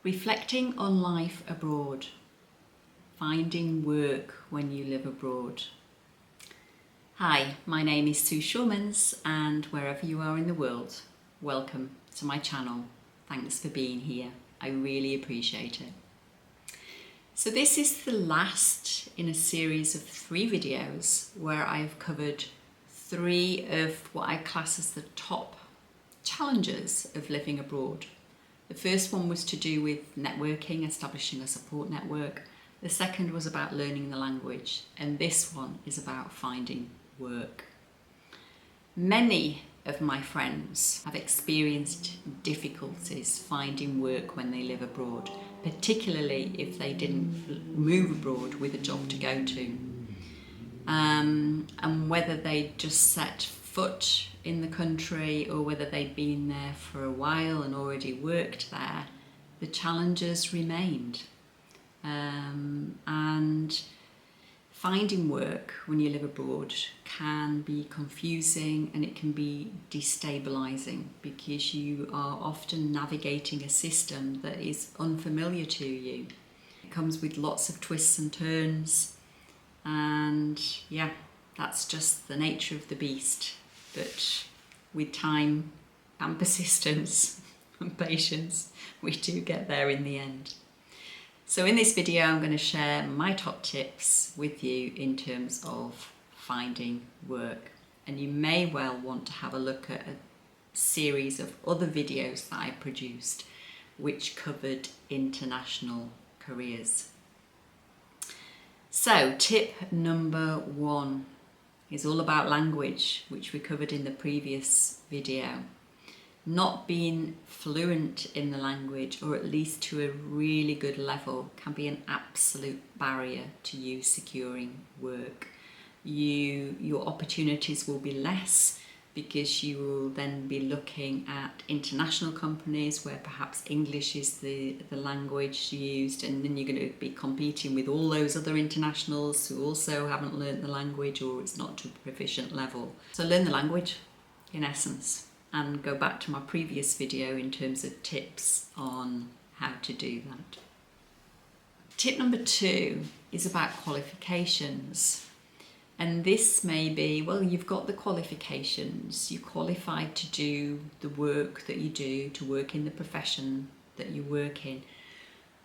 Reflecting on life abroad, finding work when you live abroad. Hi, my name is Sue Shurmans, and wherever you are in the world, welcome to my channel. Thanks for being here. I really appreciate it. So this is the last in a series of 3 videos where I've covered 3 of what I class as the top challenges of living abroad. The first one was to do with networking, establishing a support network. The second was about learning the language, and this one is about finding work. Many of my friends have experienced difficulties finding work when they live abroad, particularly if they didn't move abroad with a job to go to. And whether they just set foot in the country or whether they'd been there for a while and already worked there, the challenges remained. And finding work when you live abroad can be confusing and it can be destabilising because you are often navigating a system that is unfamiliar to you. It comes with lots of twists and turns, and yeah, that's just the nature of the beast. But with time and persistence and patience, we do get there in the end. So in this video, I'm going to share my top tips with you in terms of finding work. And you may well want to have a look at a series of other videos that I produced which covered international careers. So tip number 1 is all about language, which we covered in the previous video. Not being fluent in the language, or at least to a really good level, can be an absolute barrier to you securing work. Your opportunities will be less because you will then be looking at international companies where perhaps English is the language used, and then you're going to be competing with all those other internationals who also haven't learnt the language or it's not to a proficient level. So learn the language in essence, and go back to my previous video in terms of tips on how to do that. Tip number 2 is about qualifications. And this may be, well, you've got the qualifications, you're qualified to do the work that you do, to work in the profession that you work in,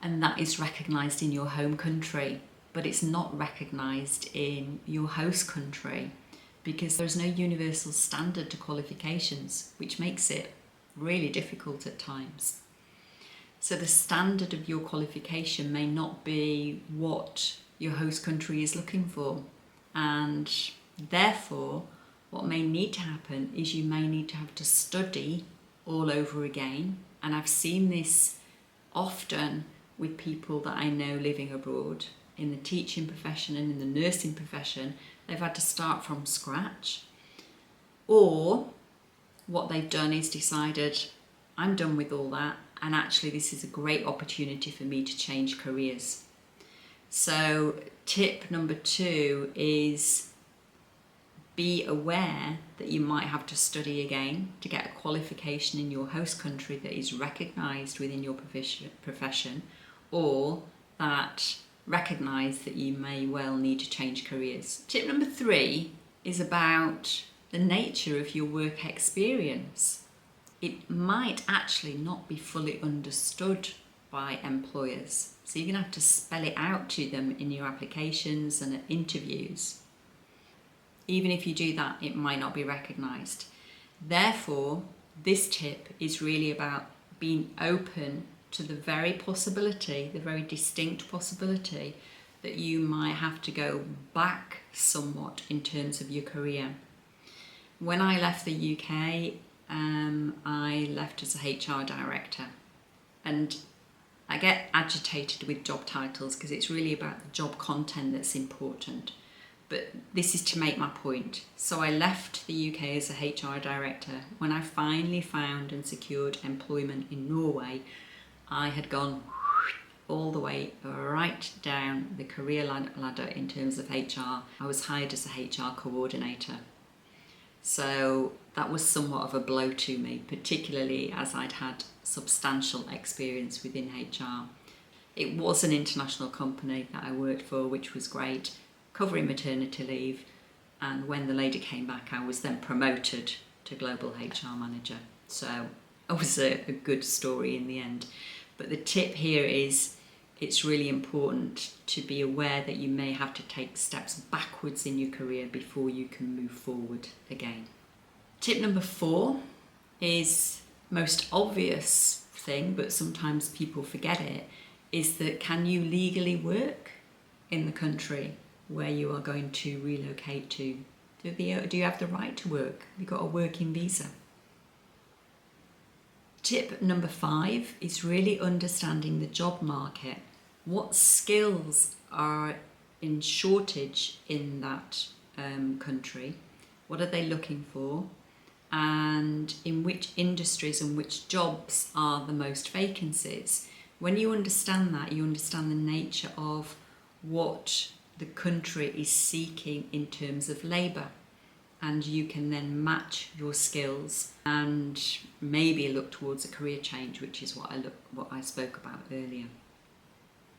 and that is recognised in your home country, but it's not recognised in your host country because there's no universal standard to qualifications, which makes it really difficult at times. So the standard of your qualification may not be what your host country is looking for. And therefore, what may need to happen is you may need to have to study all over again. And I've seen this often with people that I know living abroad in the teaching profession and in the nursing profession. They've had to start from scratch. Or what they've done is decided, I'm done with all that, and actually this is a great opportunity for me to change careers. So tip number 2 is be aware that you might have to study again to get a qualification in your host country that is recognised within your profession, or that recognise that you may well need to change careers. Tip number 3 is about the nature of your work experience. It might actually not be fully understood by employers. So you're going to have to spell it out to them in your applications and at interviews. Even if you do that, it might not be recognised. Therefore, this tip is really about being open to the very possibility, the very distinct possibility, that you might have to go back somewhat in terms of your career. When I left the UK, I left as a HR director, and I get agitated with job titles because it's really about the job content that's important. But this is to make my point. So I left the UK as a HR director. When I finally found and secured employment in Norway, I had gone all the way right down the career ladder in terms of HR. I was hired as a HR coordinator. So that was somewhat of a blow to me, particularly as I'd had substantial experience within HR. It was an international company that I worked for, which was great, covering maternity leave. And when the lady came back, I was then promoted to Global HR Manager. So it was a good story in the end. But the tip here is it's really important to be aware that you may have to take steps backwards in your career before you can move forward again. Tip number 4 is most obvious thing, but sometimes people forget it, is that can you legally work in the country where you are going to relocate to? Do you have the right to work? Have you got a working visa? Tip number 5 is really understanding the job market. What skills are in shortage in that country? What are they looking for? And in which industries and which jobs are the most vacancies? When you understand that, you understand the nature of what the country is seeking in terms of labour, and you can then match your skills and maybe look towards a career change, which is what I spoke about earlier.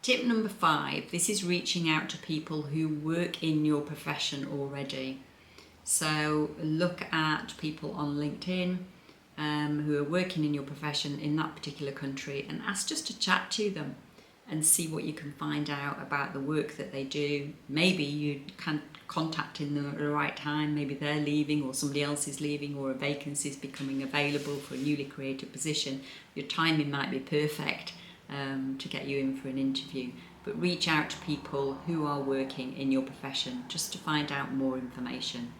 Tip number 5, this is reaching out to people who work in your profession already. So look at people on LinkedIn who are working in your profession in that particular country and ask just to chat to them and see what you can find out about the work that they do. Maybe you can contact them at the right time, maybe they're leaving or somebody else is leaving or a vacancy is becoming available for a newly created position. Your timing might be perfect to get you in for an interview, but reach out to people who are working in your profession just to find out more information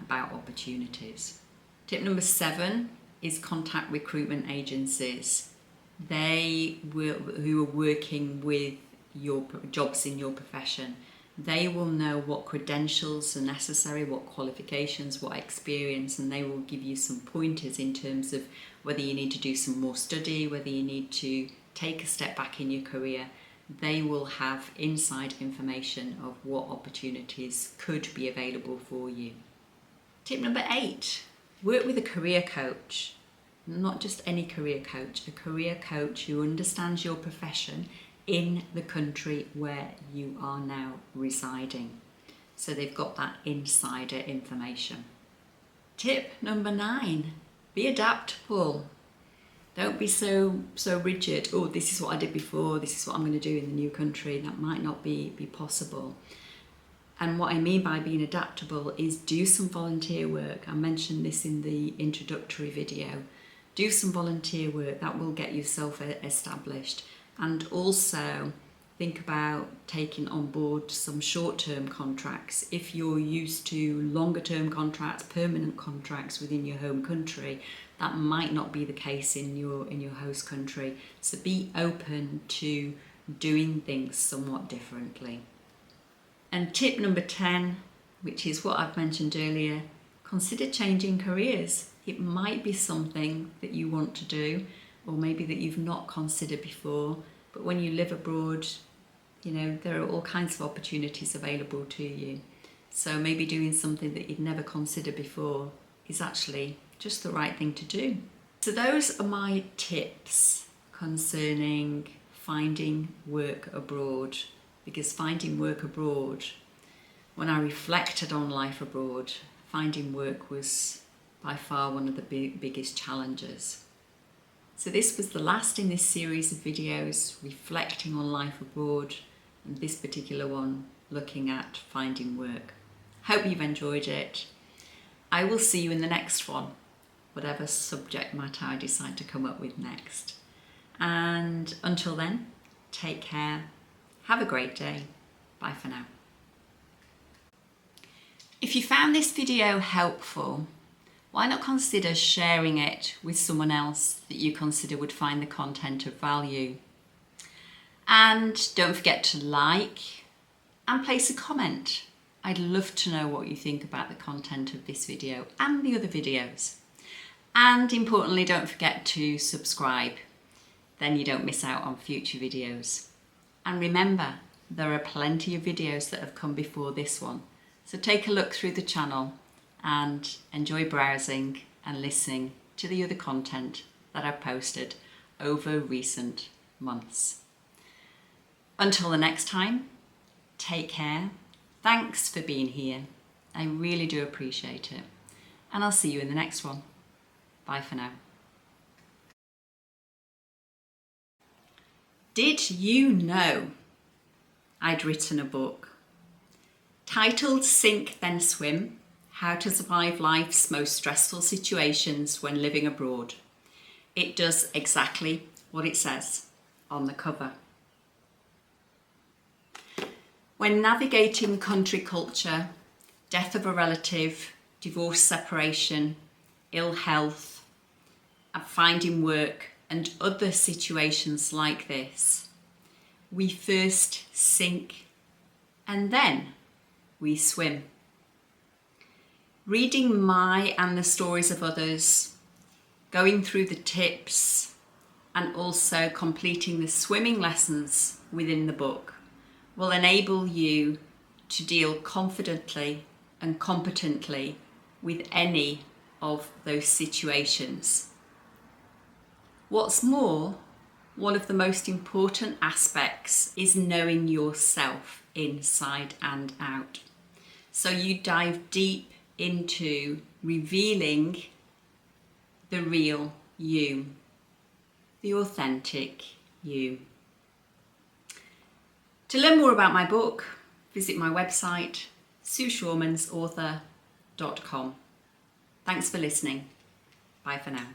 about opportunities. Tip number 7 is contact recruitment agencies. Who are working with your jobs in your profession. They will know what credentials are necessary, what qualifications, what experience, and they will give you some pointers in terms of whether you need to do some more study, whether you need to take a step back in your career. They will have inside information of what opportunities could be available for you. Tip number 8, work with a career coach. Not just any career coach, a career coach who understands your profession in the country where you are now residing. So they've got that insider information. Tip number 9, be adaptable. Don't be so rigid. Oh, this is what I did before, this is what I'm going to do in the new country. That might not be possible. And what I mean by being adaptable is do some volunteer work. I mentioned this in the introductory video. Do some volunteer work, that will get yourself established. And also think about taking on board some short-term contracts. If you're used to longer-term contracts, permanent contracts within your home country, that might not be the case in your host country. So be open to doing things somewhat differently. And tip number 10, which is what I've mentioned earlier, consider changing careers. It might be something that you want to do, or maybe that you've not considered before, but when you live abroad, there are all kinds of opportunities available to you. So maybe doing something that you'd never considered before is actually just the right thing to do. So those are my tips concerning finding work abroad, because finding work abroad, when I reflected on life abroad, finding work was by far one of the biggest challenges. So this was the last in this series of videos reflecting on life abroad, and this particular one looking at finding work. Hope you've enjoyed it. I will see you in the next one, whatever subject matter I decide to come up with next. And until then, take care. Have a great day. Bye for now. If you found this video helpful, why not consider sharing it with someone else that you consider would find the content of value? And don't forget to like and place a comment. I'd love to know what you think about the content of this video and the other videos. And importantly, don't forget to subscribe. Then you don't miss out on future videos. And remember, there are plenty of videos that have come before this one. So take a look through the channel and enjoy browsing and listening to the other content that I've posted over recent months. Until the next time, take care. Thanks for being here. I really do appreciate it. And I'll see you in the next one. Bye for now. Did you know I'd written a book titled Sink Then Swim: How to Survive Life's Most Stressful Situations When Living Abroad? It does exactly what it says on the cover. When navigating country culture, death of a relative, divorce, separation, ill health, and finding work and other situations like this, we first sink and then we swim. Reading my and the stories of others, going through the tips, and also completing the swimming lessons within the book will enable you to deal confidently and competently with any of those situations. What's more, one of the most important aspects is knowing yourself inside and out. So you dive deep into revealing the real you, the authentic you. To learn more about my book, visit my website, sueshawmansauthor.com. Thanks for listening. Bye for now.